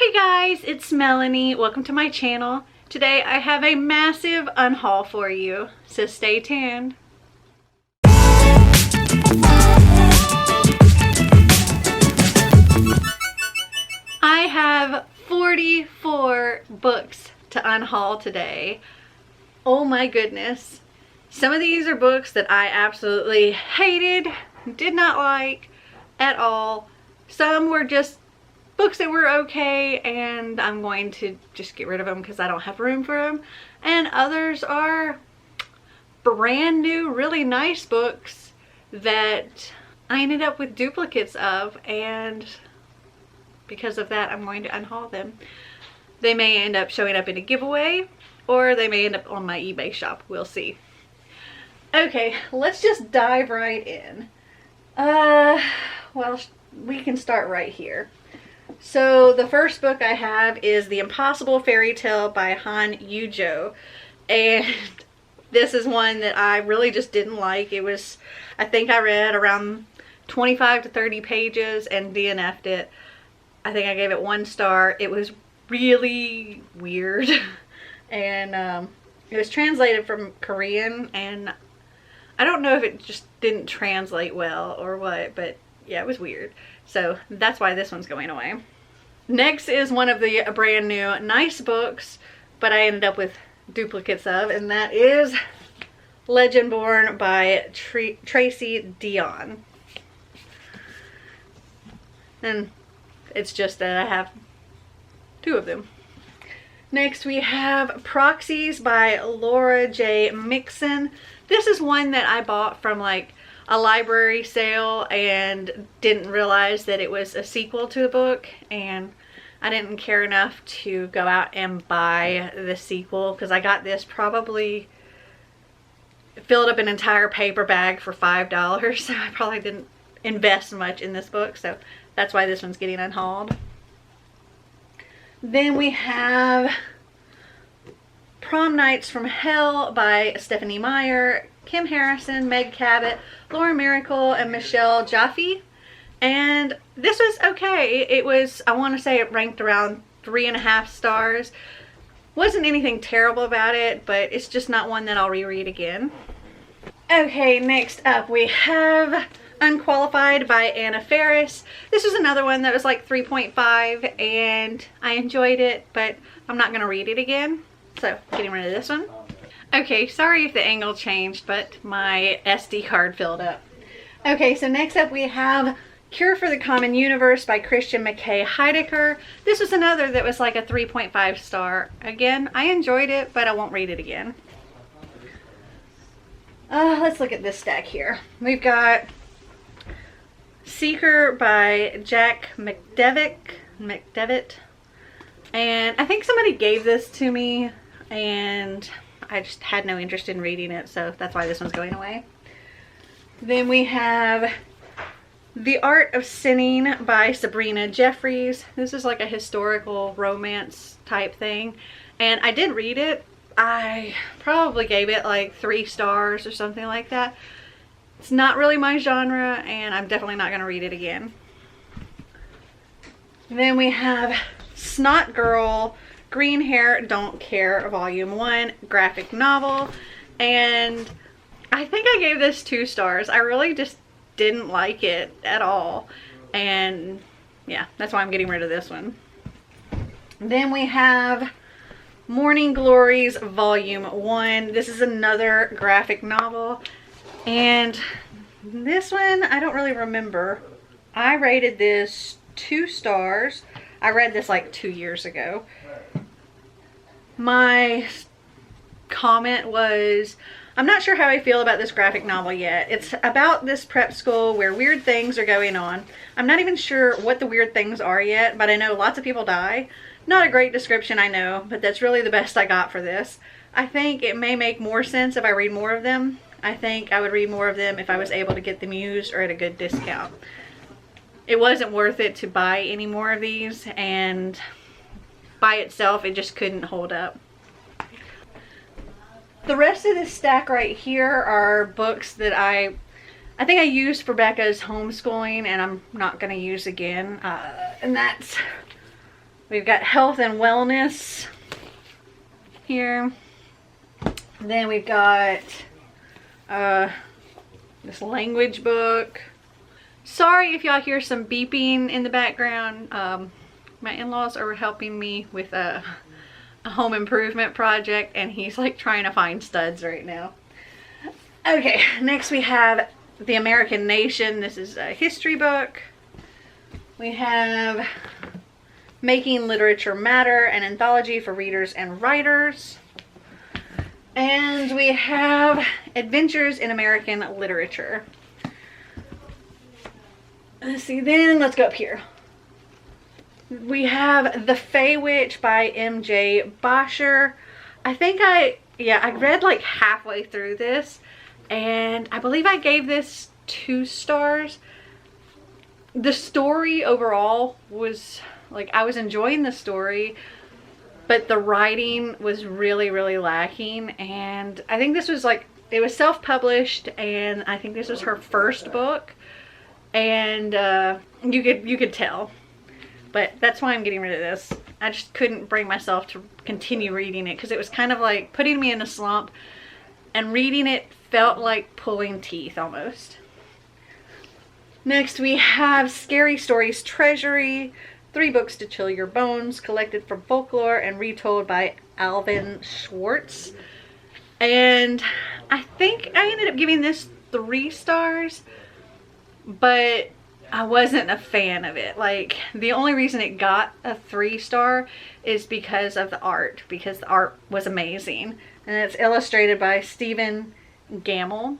Hey guys, it's Melanie. Welcome to my channel. Today I have a massive unhaul for you, so stay tuned. I have 44 books to unhaul today. Oh my goodness. Some of these are books that I absolutely hated, did not like at all. Some were just books that were okay and I'm going to just get rid of them because I don't have room for them. And others are brand new, really nice books that I ended up with duplicates of, and because of that I'm going to unhaul them. They may end up showing up in a giveaway or they may end up on my eBay shop. We'll see. Okay, let's just dive right in. Well, we can start right here. So the first book I have is The Impossible Fairy Tale by Han Yujo, and this is one that I really just didn't like. It was, I think I read around 25 to 30 pages and DNF'd it. I think I gave it 1 star. It was really weird and it was translated from Korean, and I don't know if it just didn't translate well or what, but yeah, it was weird. So that's why this one's going away. Next is one of the brand new nice books, but I ended up with duplicates of, and that is Legendborn by Tracy Dion. And it's just that I have 2 of them. Next we have Proxies by Laura J. Mixon. This is one that I bought from like a library sale and didn't realize that it was a sequel to the book, and I didn't care enough to go out and buy the sequel because I got this probably filled up an entire paper bag for $5, so I probably didn't invest much in this book, so that's why this one's getting unhauled. Then we have Prom Nights from Hell by Stephanie Meyer, Kim Harrison, Meg Cabot, Laura Miracle, and Michelle Jaffe. And this was okay. It was, I want to say it ranked around 3.5 stars. Wasn't anything terrible about it, but it's just not one that I'll reread again. Okay, next up we have Unqualified by Anna Faris. This was another one that was like 3.5 and I enjoyed it, but I'm not going to read it again. So getting rid of this one. Okay, sorry if the angle changed, but my SD card filled up. Okay, so next up we have Cure for the Common Universe by Christian McKay Heidecker. This was another that was like a 3.5 star. Again, I enjoyed it, but I won't read it again. Let's look at this stack here. We've got Seeker by Jack McDevitt. And I think somebody gave this to me and I just had no interest in reading it, so that's why this one's going away. Then we have The Art of Sinning by Sabrina Jeffries. This is like a historical romance type thing, and I did read it. I probably gave it like 3 stars or something like that. It's not really my genre, and I'm definitely not going to read it again. Then we have Snot Girl, Green Hair Don't Care, Volume 1, graphic novel, and I think I gave this 2 stars. I really just didn't like it at all, and yeah, that's why I'm getting rid of this one. Then we have Morning Glories Volume 1. This is another graphic novel, and this one I don't really remember. I rated this 2 stars. I read this like 2 years ago. My comment was, I'm not sure how I feel about this graphic novel yet. It's about this prep school where weird things are going on. I'm not even sure what the weird things are yet, but I know lots of people die. Not a great description, I know, but that's really the best I got for this. I think it may make more sense if I read more of them. I think I would read more of them if I was able to get them used or at a good discount. It wasn't worth it to buy any more of these, and by itself it just couldn't hold up. The rest of this stack right here are books that I think I used for Becca's homeschooling and I'm not going to use again. And that's We've got health and wellness here. Then we've got this language book. Sorry if y'all hear some beeping in the background. My in-laws are helping me with a home improvement project, and he's like trying to find studs right now. Okay, next we have The American Nation. This is a history book. We have Making Literature Matter, an anthology for readers and writers. And we have Adventures in American Literature. Let's see, then let's go up here. We have The Fey Witch by M.J. Bosher. I read like halfway through this, and I believe I gave this 2 stars. The story overall was, like, I was enjoying the story, but the writing was really, really lacking. And I think this was like, it was self-published, and I think this was her first book, and you could tell. But that's why I'm getting rid of this. I just couldn't bring myself to continue reading it, because it was kind of like putting me in a slump, and reading it felt like pulling teeth almost. Next we have Scary Stories Treasury, 3 books to chill your bones, collected from folklore and retold by Alvin Schwartz. And I think I ended up giving this 3 stars, but I wasn't a fan of it. Like, the only reason it got a 3-star is because of the art, because the art was amazing. And it's illustrated by Stephen Gamble.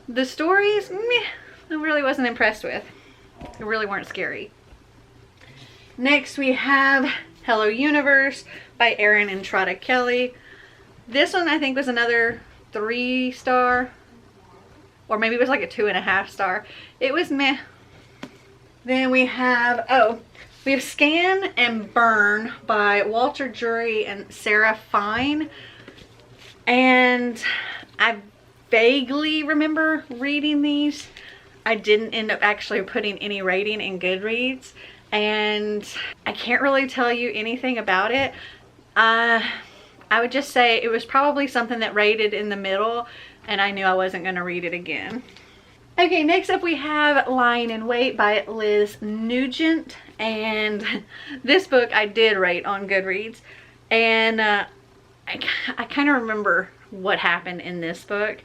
The stories, meh, I really wasn't impressed with. They really weren't scary. Next we have Hello Universe by Erin and Trotta Kelly. This one I think was another 3-star, or maybe it was like a 2.5 star. It was meh. Then we have Scan and Burn by Walter Drury and Sarah Fine. And I vaguely remember reading these. I didn't end up actually putting any rating in Goodreads, and I can't really tell you anything about it. I would just say it was probably something that rated in the middle, and I knew I wasn't going to read it again. Okay, next up we have Lying in Wait by Liz Nugent, and this book I did rate on Goodreads, and I kind of remember what happened in this book.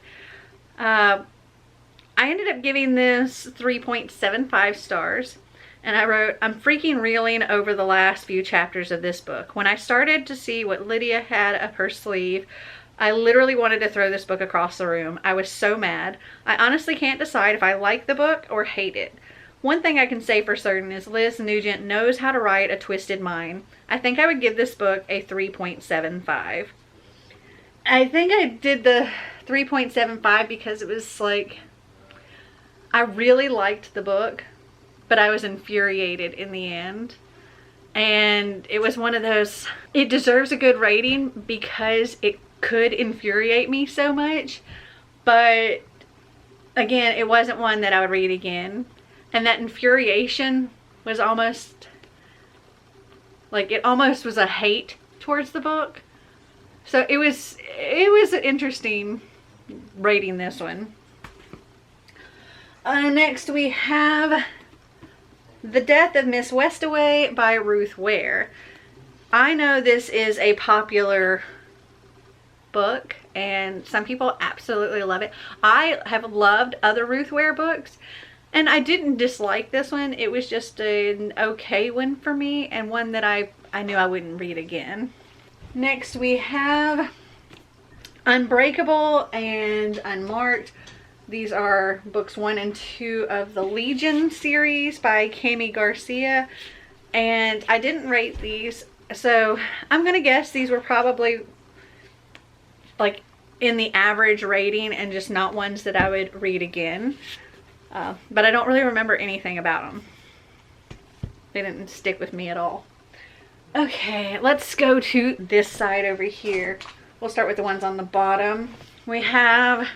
I ended up giving this 3.75 stars, and I wrote, I'm freaking reeling over the last few chapters of this book. When I started to see what Lydia had up her sleeve, I literally wanted to throw this book across the room. I was so mad. I honestly can't decide if I like the book or hate it. One thing I can say for certain is Liz Nugent knows how to write a twisted mind. I think I would give this book a 3.75. I think I did the 3.75 because it was like, I really liked the book, but I was infuriated in the end. And it was one of those, it deserves a good rating because it could infuriate me so much, but again, it wasn't one that I would read again. And that infuriation was almost like, it almost was a hate towards the book. So it was interesting rating this one. Next we have The Death of Miss Westaway by Ruth Ware. I know this is a popular book and some people absolutely love it. I have loved other Ruth Ware books, and I didn't dislike this one. It was just an okay one for me, and one that I knew I wouldn't read again. Next we have Unbreakable and Unmarked. These are books 1 and 2 of the Legion series by Cami Garcia, and I didn't rate these, so I'm gonna guess these were probably like in the average rating and just not ones that I would read again. But I don't really remember anything about them. They didn't stick with me at all. Okay, let's go to this side over here. We'll start with the ones on the bottom. We have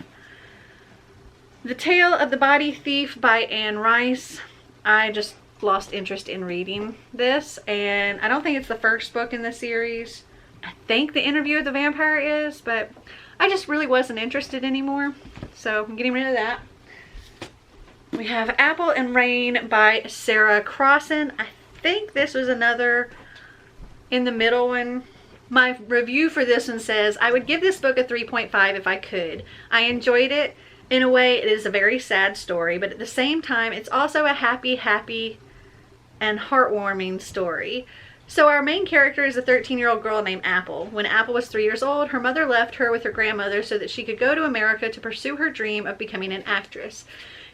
The Tale of the Body Thief by Anne Rice. I just lost interest in reading this, and I don't think it's the first book in the series. I think The Interview with the Vampire is, but I just really wasn't interested anymore, so I'm getting rid of that. We have Apple and Rain by Sarah Crossan. I think this was another in the middle one. My review for this one says, I would give this book a 3.5 if I could. I enjoyed it. In a way, it is a very sad story, but at the same time, it's also a happy, and heartwarming story. So our main character is a 13-year-old girl named Apple. When Apple was 3 years old, her mother left her with her grandmother so that she could go to America to pursue her dream of becoming an actress.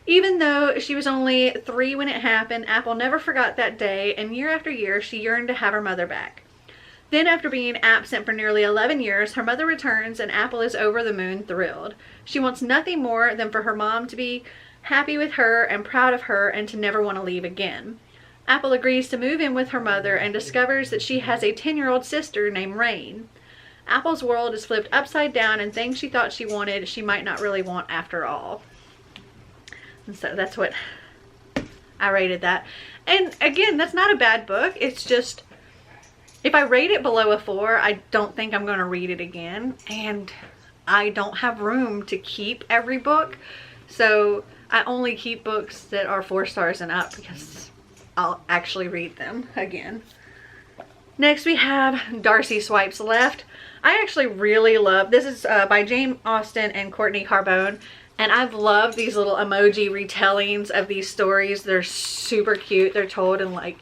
Even though she was only 3 when it happened, Apple never forgot that day, and year after year, she yearned to have her mother back. Then, after being absent for nearly 11 years, her mother returns and Apple is over the moon thrilled. She wants nothing more than for her mom to be happy with her and proud of her and to never want to leave again. Apple agrees to move in with her mother and discovers that she has a 10-year-old sister named Rain. Apple's world is flipped upside down, and things she thought she wanted, she might not really want after all. And so that's what I rated that. And again, that's not a bad book. It's just, if I rate it below a 4, I don't think I'm going to read it again. And I don't have room to keep every book. So I only keep books that are 4 stars and up because I'll actually read them again. Next we have Darcy Swipes Left. I actually really love, this is by Jane Austen and Courtney Carbone. And I've loved these little emoji retellings of these stories. They're super cute. They're told in like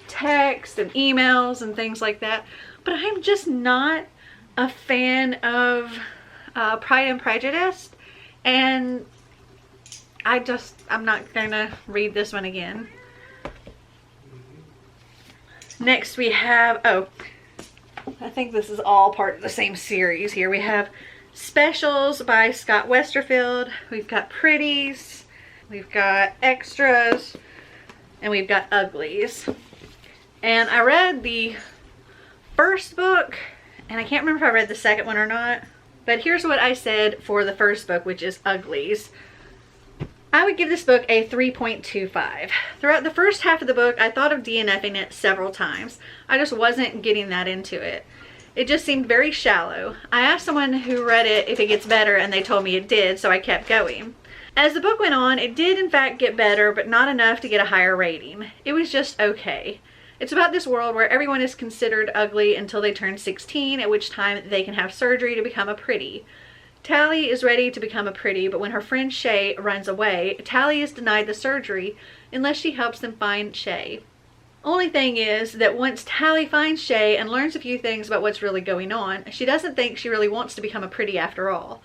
text and emails and things like that. But I'm just not a fan of Pride and Prejudice. And I'm not gonna read this one again. Next we have, I think this is all part of the same series here. We have Specials by Scott Westerfield. We've got Pretties, we've got Extras, and we've got Uglies. And I read the first book, and I can't remember if I read the second one or not, but here's what I said for the first book, which is Uglies. I would give this book a 3.25. Throughout the first half of the book, I thought of DNFing it several times. I just wasn't getting that into it. It just seemed very shallow. I asked someone who read it if it gets better, and they told me it did, so I kept going. As the book went on, it did in fact get better, but not enough to get a higher rating. It was just okay. It's about this world where everyone is considered ugly until they turn 16, at which time they can have surgery to become a pretty. Tally is ready to become a pretty, but when her friend Shay runs away, Tally is denied the surgery unless she helps them find Shay. Only thing is that once Tally finds Shay and learns a few things about what's really going on, she doesn't think she really wants to become a pretty after all.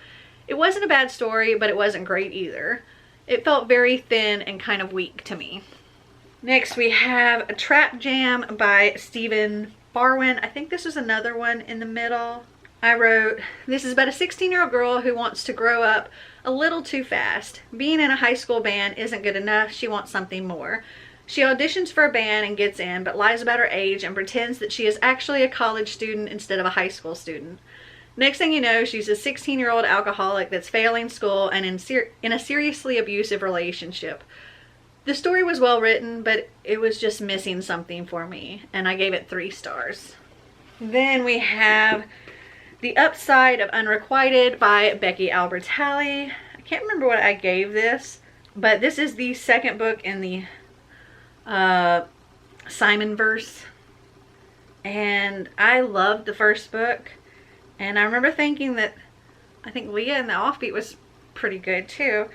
It wasn't a bad story, but it wasn't great either. It felt very thin and kind of weak to me. Next we have a Trap Jam by Stephen Barwin. I think this was another one in the middle. I wrote, this is about a 16-year-old girl who wants to grow up a little too fast. Being in a high school band isn't good enough. She wants something more. She auditions for a band and gets in, but lies about her age and pretends that she is actually a college student instead of a high school student. Next thing you know, she's a 16-year-old alcoholic that's failing school and in a seriously abusive relationship. The story was well written, but it was just missing something for me, and I gave it 3 stars. Then we have The Upside of Unrequited by Becky Albertalli. I can't remember what I gave this, but this is the second book in the Simon verse, and I loved the first book, and I remember thinking that I think Leah and the Offbeat was pretty good too,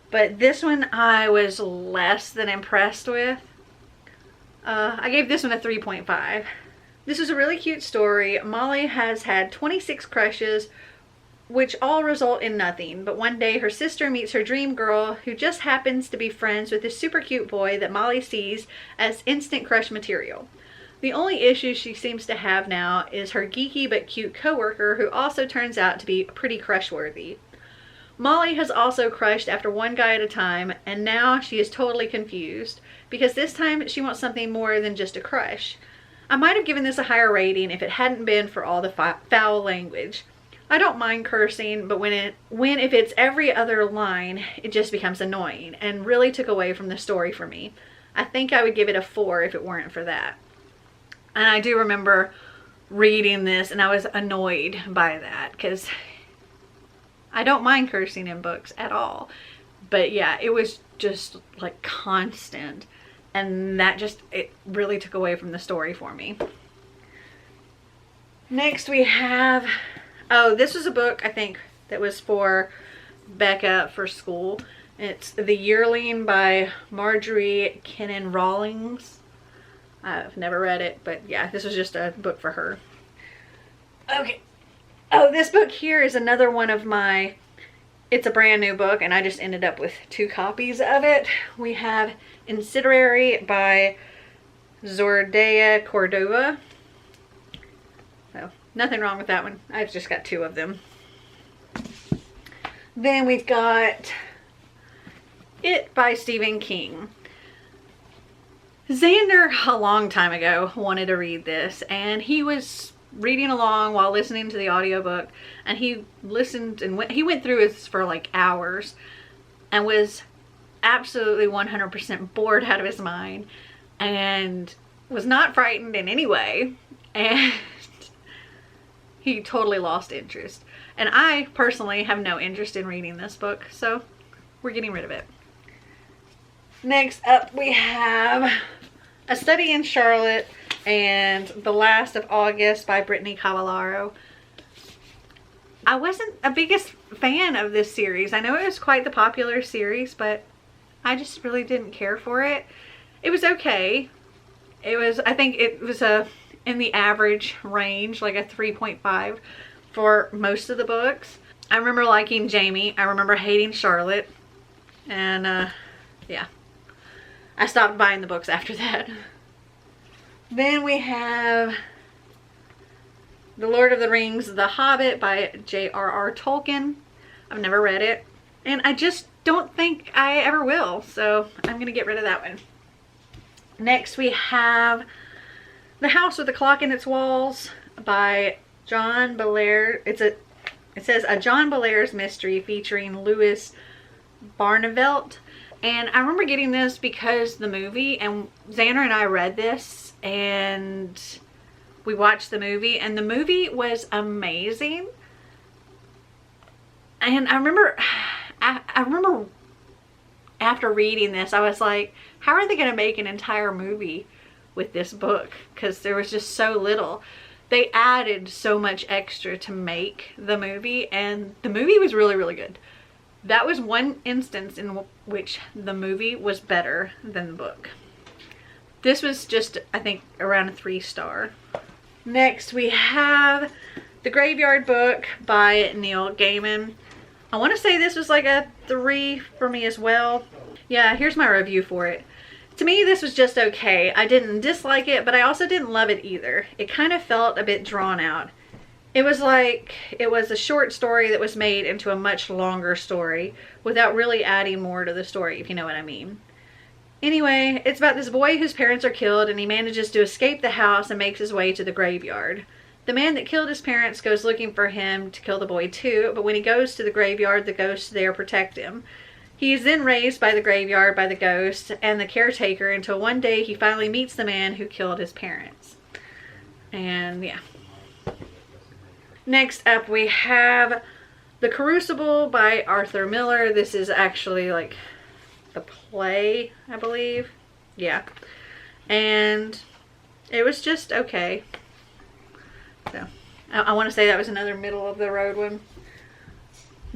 but this one I was less than impressed with. I gave this one a 3.5. This is a really cute story. Molly has had 26 crushes, which all result in nothing, but one day her sister meets her dream girl who just happens to be friends with this super cute boy that Molly sees as instant crush material. The only issue she seems to have now is her geeky but cute coworker who also turns out to be pretty crush-worthy. Molly has also crushed after one guy at a time, and now she is totally confused because this time she wants something more than just a crush. I might have given this a higher rating if it hadn't been for all the foul language. I don't mind cursing, but if it's every other line, it just becomes annoying and really took away from the story for me. I think I would give it a 4 if it weren't for that. And I do remember reading this and I was annoyed by that because I don't mind cursing in books at all. But yeah, it was just like constant. And that just, it really took away from the story for me. Next we have, oh, this was a book I think that was for Becca for school. It's The Yearling by Marjorie Kennan Rawlings. I've never read it, but yeah, this was just a book for her. Okay. Oh, this book here is another one of my, it's a brand new book and I just ended up with 2 copies of it. We have Inciderary by Zordea Cordova. So, nothing wrong with that one. I've just got 2 of them. Then we've got It by Stephen King. Xander, a long time ago, wanted to read this, and he was reading along while listening to the audiobook, and he listened and he went through this for like hours and was absolutely 100% bored out of his mind and was not frightened in any way, and he totally lost interest. And I personally have no interest in reading this book, so we're getting rid of it. Next up we have A Study in Charlotte and The Last of August by Brittany Cavallaro. I wasn't a biggest fan of this series. I know it was quite the popular series, but I just really didn't care for it. It was okay. It was, I think it was in the average range, like a 3.5 for most of the books. I remember liking Jamie. I remember hating Charlotte. And yeah. I stopped buying the books after that. Then we have The Lord of the Rings, The Hobbit by J.R.R. Tolkien. I've never read it. And I just don't think I ever will. So I'm going to get rid of that one. Next we have The House with the Clock in Its Walls by John Belair. It says a John Belair's mystery featuring Louis Barnevelt. And I remember getting this because the movie, and Xander and I read this and we watched the movie, and the movie was amazing. And I remember after reading this, I was like, how are they going to make an entire movie with this book? Because there was just so little. They added so much extra to make the movie, and the movie was really, really good. That was one instance in which the movie was better than the book. This was just, I think, around a 3-star. Next, we have The Graveyard Book by Neil Gaiman. I want to say this was like a 3 for me as well. Yeah, here's my review for it. To me, this was just okay. I didn't dislike it, but I also didn't love it either. It kind of felt a bit drawn out. It was like it was a short story that was made into a much longer story without really adding more to the story, if you know what I mean. Anyway, it's about this boy whose parents are killed, and he manages to escape the house and makes his way to the graveyard. The man that killed his parents goes looking for him to kill the boy too, but when he goes to the graveyard, the ghosts there protect him. He is then raised by the graveyard by the ghost and the caretaker until one day he finally meets the man who killed his parents. And yeah. Next up we have The Crucible by Arthur Miller. This is actually like the play, I believe. Yeah. And it was just okay. So I want to say that was another middle of the road one.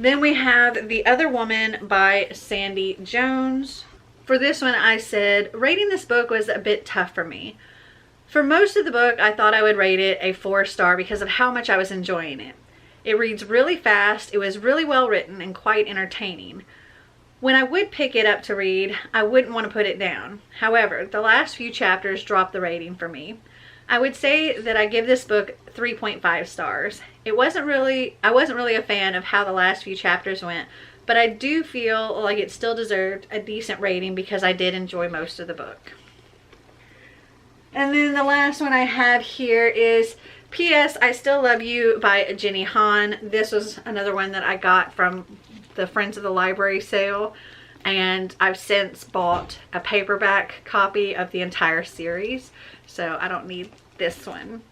Then we have The Other Woman by Sandy Jones. For this one I said rating this book was a bit tough for me. For most of the book, I thought I would rate it a 4-star because of how much I was enjoying it. It reads really fast, it was really well written, and quite entertaining. When I would pick it up to read, I wouldn't want to put it down. However, the last few chapters dropped the rating for me. I would say that I give this book 3.5 stars. I wasn't really a fan of how the last few chapters went, but I do feel like it still deserved a decent rating because I did enjoy most of the book. And then the last one I have here is P.S. I Still Love You by Jenny Han. This was another one that I got from the Friends of the Library sale. and I've since bought a paperback copy of the entire series, so I don't need this one.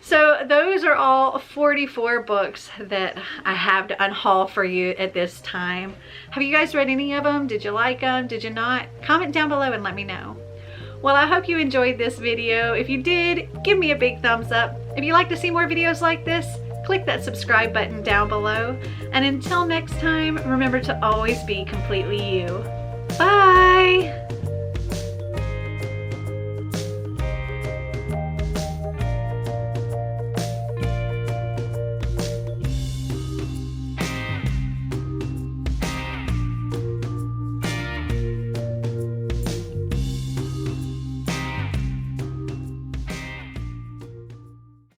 So those are all 44 books that I have to unhaul for you at this time. Have you guys read any of them? Did you like them? Did you not? Comment down below and let me know. Well, I hope you enjoyed this video. If you did, give me a big thumbs up. If you'd like to see more videos like this, click that subscribe button down below. And until next time, remember to always be completely you. Bye!